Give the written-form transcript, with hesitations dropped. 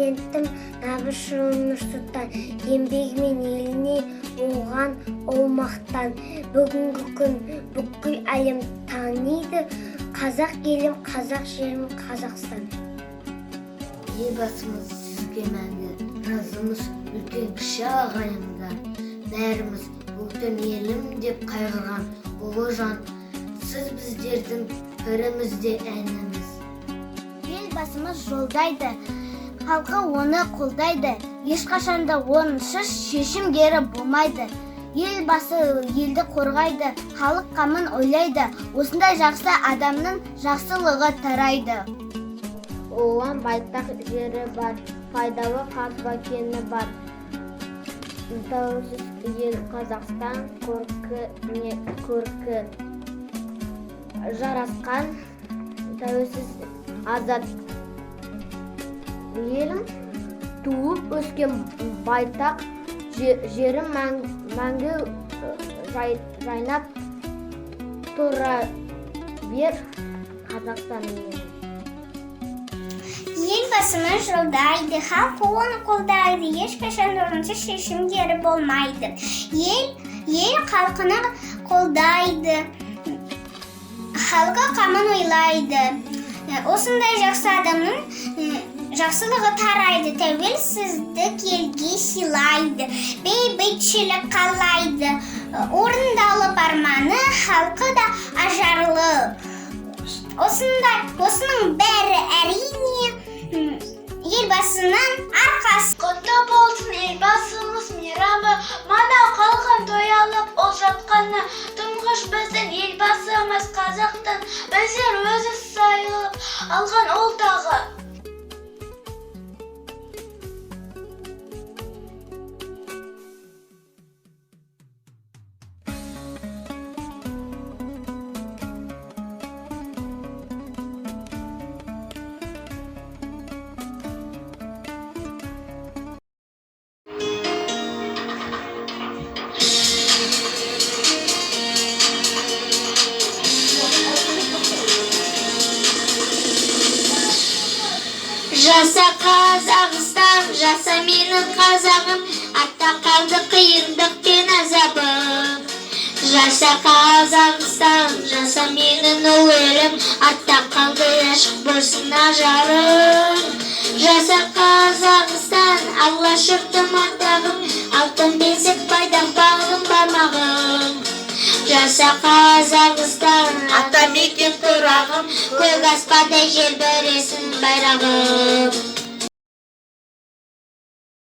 президентім Әбішұлы Нұрсұлтан еңбегімен еліне оған олмақтан. Бүгінгі күн бүкіл әлем таниды. Қазақ елім, қазақ жерім, Қазақстан. Елбасымыз сізге мәңгі, разымыз үлкен кіші ағайындар. Бәріміз өктем елім деп қайғырған ұлы жан. Сіз біздердің бірімізде әніміз. Елбасымыз жолдайды, халқы оны қолдайды. Ешқашанда онсыз шешімгері болмайды. Елбасы елді қорғайды, халық қамын ойлайды. Осындай жақсы адамның жақсылығы тарайды. Оған байтақ жері бар, пайдалы қазба кені бар. Тәуелсіз ел Қазақстан көркі жарасқан тәуелсіз азат елім, туып өскен байтақ жерім мәңгі жайнап тұра бер, Қазақстан елім. Елбасымыз жолдайды, халқы оны қолдайды, ешқашан орынсыз шешімгері болмайды. Ел халқыны қолдайды, халқы қамын ойлайды. Осындай жақсы адамның жақсылығы тарайды, тәуелсіздік елге сыйлайды, бейбітшілік қалайды, орындалып арманы халқы да ажарлы. Осының бәрі әрине елбасының арқасы. Құтты болсын елбасымыз мейрамы, мана қалған той алып ол жатқаны. Тұңғыш біздің елбасымыз қазақтың, біздер өзі сайлап алған ол тағы. Жаса Қазақстан, жаса менің қазағым, артта қалды қиындық пен азабым. Жаса Қазақстан, жаса менің ұлы елім, артта қалды ашық болсын ажарым. Жаса Қазақстан, алаш жұртым ардағым, алтын бесік байдақ бағым бармағым. Жаса Қазақстан, атамекен тұрағым, көк аспанда желбіресін байрағым.